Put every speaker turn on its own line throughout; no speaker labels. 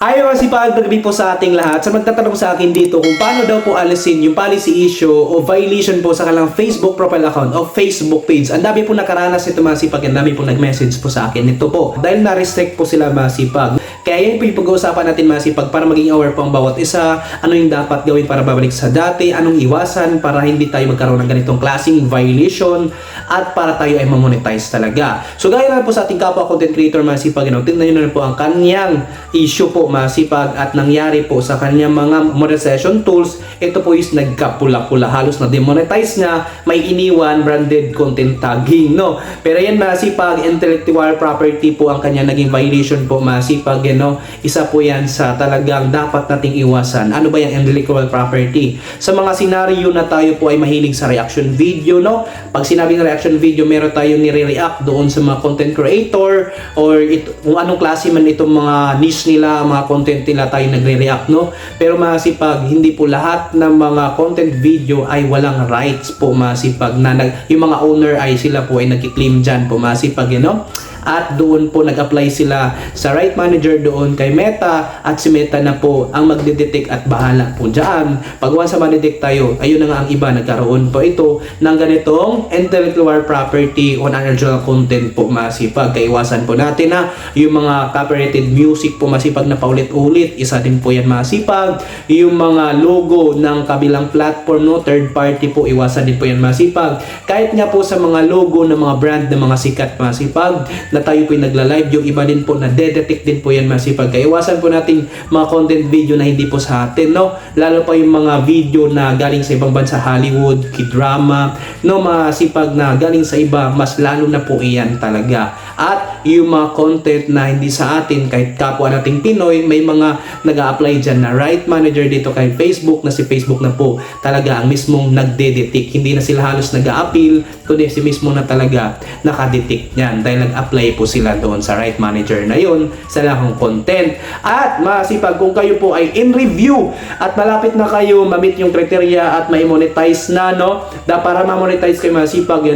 Ayaw kasi pagdagabi po sa ating lahat sa magtatanong sa akin dito kung paano daw po alisin yung policy issue o violation po sa kanilang Facebook profile account o Facebook page. Ang dami po nakaranas nito masipag, ang dami po nag-message po sa akin nito po. Dahil na-restrict po sila masipag. Kaya yan po yung pag-uusapan natin masipag para maging aware po ang bawat isa. Ano yung dapat gawin para babalik sa dati, anong iwasan para hindi tayo magkaroon ng ganitong klaseng violation at para tayo ay mamonetize talaga. So gaya na po sa ating kapwa content creator masipag, tingnan nyo na po ang kanyang issue po masipag at nangyari po sa kanyang mga monetization tools. Ito po is nagkapula-pula, halos na demonetize na, may iniwan branded content tagging, no? Pero yan masipag, intellectual property po ang kanyang naging violation po masipag, no? Isa po yan sa talagang dapat nating iwasan. Ano ba yung intellectual property? Sa mga senaryo na tayo po ay mahilig sa reaction video, no? Pag sinabi ng reaction video, meron tayong nire-react doon sa mga content creator or kung anong klase man itong mga niche nila, mga content nila tayo nagre-react, no? Pero masipag, hindi po lahat ng mga content video ay walang rights po masipag na yung mga owner ay sila po ay nagki-claim dyan po masipag, no? At doon po nag-apply sila sa right manager doon kay Meta at si Meta na po ang magdedetect at bahala po dyan. Pag once sa madetect tayo, ayun na nga ang iba, nagkaroon po ito ng ganitong intellectual property on original content po masipag. Kaiwasan po natin na yung mga copyrighted music po masipag na paulit-ulit, isa din po yan masipag. Yung mga logo ng kabilang platform, no, third party po, iwasan din po yan masipag. Kahit nga po sa mga logo ng mga brand ng mga sikat masipag na tayo po yung nagla-live, yung iba din po na detect din po yan masipag. Kaya iwasan po natin mga content video na hindi po sa atin, no? Lalo pa yung mga video na galing sa ibang bansa, Hollywood, K-drama, no, masipag na galing sa iba, mas lalo na po iyan talaga. At yung mga content na hindi sa atin, kahit kapwa nating Pinoy, may mga nag-a-apply dyan na right manager dito kay Facebook, na si Facebook na po talaga ang mismong nagde-detect. Hindi na sila halos nag-a-appeal, kundi si mismo na talaga nakadetect yan dahil nag-apply po sila doon sa right manager na yun sa lahong content. At masipag, kung kayo po ay in review at malapit na kayo ma-meet yung criteria at ma-monetize na, no, para ma-monetize kayo masipag,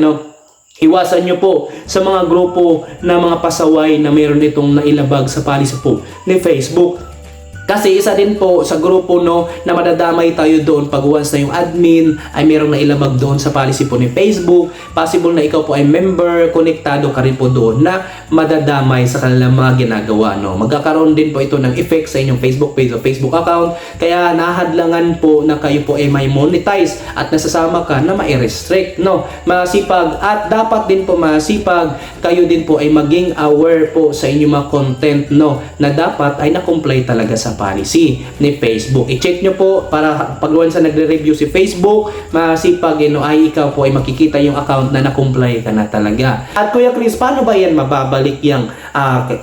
iwasan nyo po sa mga grupo na mga pasaway na mayroon itong nailabag sa policy po ni Facebook. Kasi isa din po sa grupo, no, na madadamay tayo doon pag once na yung admin ay merong nailabag doon sa policy po ni Facebook. Possible na ikaw po ay member, konektado ka rin po doon na madadamay sa kanilang mga ginagawa, no. Magkakaroon din po ito ng effect sa inyong Facebook page o Facebook account. Kaya nahadlangan po na kayo po ay may monetize at nasasama ka na ma-restrict, no. Masipag, at dapat din po masipag kayo din po ay maging aware po sa inyong mga content, no, na dapat ay na-comply talaga sa policy ni Facebook. I-check nyo po para pag once na nagre-review si Facebook, masipag, ay ikaw po ay makikita yung account na na-comply ka na talaga. At Kuya Chris, paano ba yan mababalik yung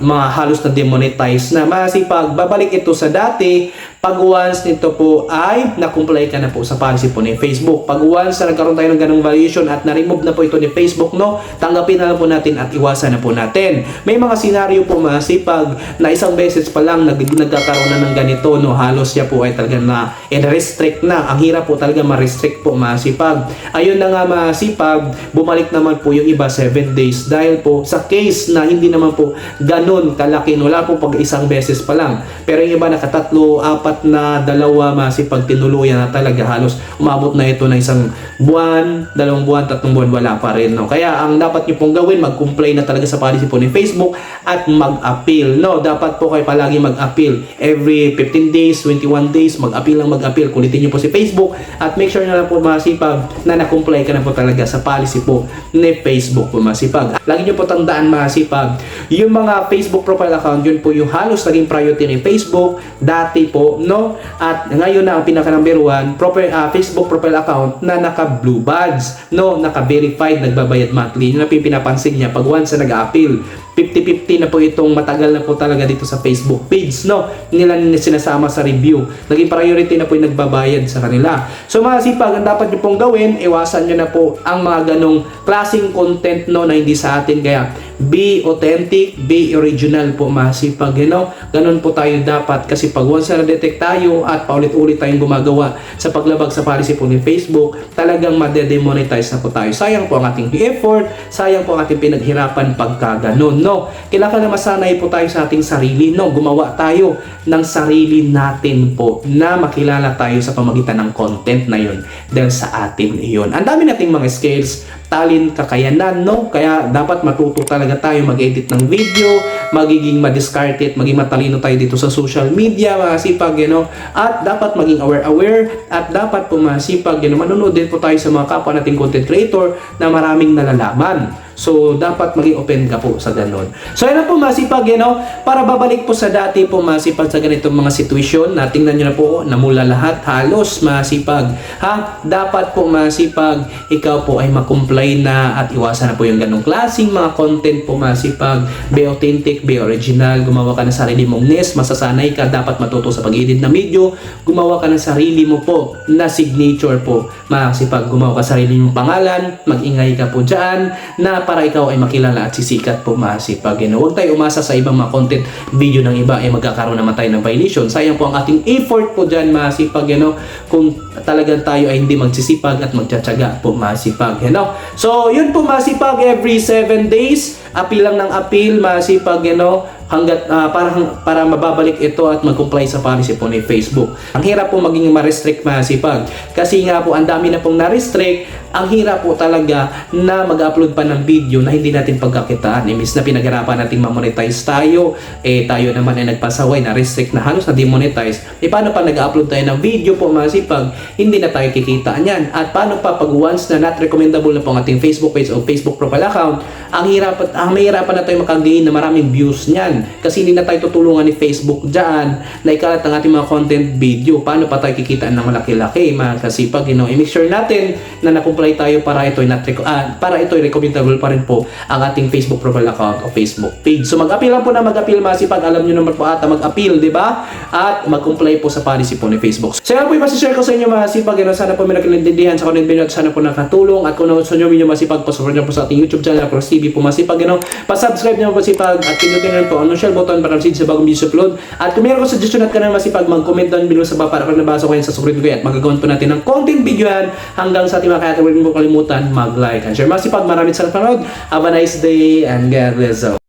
mga halos na demonetize na masipag? Babalik ito sa dati pag once nito po ay na-comply ka na po sa policy po ni Facebook. Pag once na nagkaroon tayo ng ganung violation at na-remove na po ito ni Facebook, no, tanggapin na lang po natin at iwasan na po natin. May mga senaryo po masipag na isang beses pa lang nagkakaroon na ng ganito, no, halos siya po ay talaga na restrict na. Ang hirap po talaga ma-restrict po masipag. Ayun na nga masipag, bumalik naman po yung iba 7 days dahil po sa case na hindi naman po ganun kalaki, wala po pag isang beses pa lang. Pero yung iba nakatatlo, 4 na dalawa masipag tinuluyan na talaga, halos umabot na ito ng 1 buwan, 2 buwan, 3 buwan, wala pa rin, no. Kaya ang dapat nyo pong gawin, mag-comply na talaga sa policy po ni Facebook at mag-appeal, no. Dapat po kayo palagi mag-appeal every 15 days, 21 days, mag-appeal lang mag-appeal. Kulitin nyo po si Facebook at make sure na lang po masipag na na-comply ka na po talaga sa policy po ni Facebook po masipag. Lagi nyo po tandaan masipag, yung mga Facebook profile account, yun po yung halos naging priority ni Facebook dati po, no? At ngayon na ang pinaka number 1 Facebook profile account na naka blue badge, no, naka verified, nagbabayad monthly. Yun na pinapansin niya pag once na nag-appeal. 50-50 na po itong matagal na po talaga dito sa Facebook page, no, nila sinasama sa review. Naging priority na po yung nagbabayad sa kanila. So masipag, ang dapat nyo pong gawin, iwasan nyo na po ang mga ganong klaseng content, no, na hindi sa atin. Kaya be authentic, be original po masipag, Ganon po tayo dapat, kasi pag once na detect tayo at paulit-ulit tayong gumagawa sa paglabag sa policy po ni Facebook, talagang madedemonetize na po tayo. Sayang po ang ating effort, sayang po ang ating pinaghirapan pagka ganon, no? Kailangan na masanay po tayo sa ating sarili, no? Gumawa tayo ng sarili natin po na makilala tayo sa pamagitan ng content na yun dahil sa atin yun. Ang dami nating mga skills, talent, kakayanan, no? Kaya dapat matuto talaga tayo mag-edit ng video, magiging madiscarded, maging matalino tayo dito sa social media, masipag, at dapat maging aware, at dapat po masipag, manonood din po tayo sa mga kapwa nating content creator na maraming nalalaman. So, dapat maging open ka po sa ganun. So, yan na po masipag, para babalik po sa dati po masipag sa ganitong mga sitwasyon, na tingnan nyo na po, namula lahat, halos masipag. Dapat po masipag, ikaw po ay makomply na at iwasan na po yung ganong klaseng mga content po masipag. Be authentic, be original, gumawa ka ng sarili mong niche, masasanay ka, dapat matuto sa pag-edit na video, gumawa ka ng sarili mo po na signature po, masipag, gumawa ka sarili mong pangalan, mag-ingay ka po dyan, na para ikaw ay makilala at sisikat po masipag. Huwag tayo umasa sa ibang mga content video ng iba ay magkakaroon naman tayo ng violation. Sayang po ang ating effort po dyan masipag, kung talagang tayo ay hindi magsisipag at magtsatsaga po masipag. So yun po masipag, every 7 days appeal lang ng appeal masipag, hanggat para mababalik ito at mag-comply sa policy po ni Facebook. Ang hirap po maging ma-restrict masipag kasi nga po ang dami na pong na-restrict. Ang hirap po talaga na mag-upload pa ng video na hindi natin pagkakitaan. Imbis na pinaghirapan natin ma-monetize tayo, tayo naman ay nagpasaway, na-restrict na halos na demonetize. Paano pa nag-upload tayo ng video po masipag, hindi na tayo kikita niyan. At paano pa pag once na not recommendable na po ang ating Facebook page o Facebook profile account, mahirapan na tayo makagain na maraming views niyan. Kasi hindi na tayo tutulungan ni Facebook dyan na ikalat ang ating mga content video. Paano pa tayo kikitaan ng malaki-laki mga kasipag, i-make sure natin na nakumply tayo para ito ay recommendable pa rin po ang ating Facebook profile account o Facebook page. So mag-appeal lang po na mag-appeal masipag, alam nyo naman po ata mag-appeal, di ba? At mag-comply po sa policy po ni Facebook. So yan po yung masishare ko sa inyo masipag, sana po may nakilintindihan sa content video at sana po nakatulong. At kung gusto nyo video masipag, pasupport nyo po sa ating YouTube channel, Cross TV po masipag, pa-subscribe nyo po masipag at pinutin nyo po ang share button para receive sa bagong video upload. At kung meron ko suggestion at kanang masipag, mag-comment down below sa baba para pag nabasa ko yan sa susunod ko at magagawin po natin ng content video yan hanggang sa ating mga kaya. Huwag mo kalimutan mag-like and share. Masipag, maraming salamat. Have a nice day and God bless you.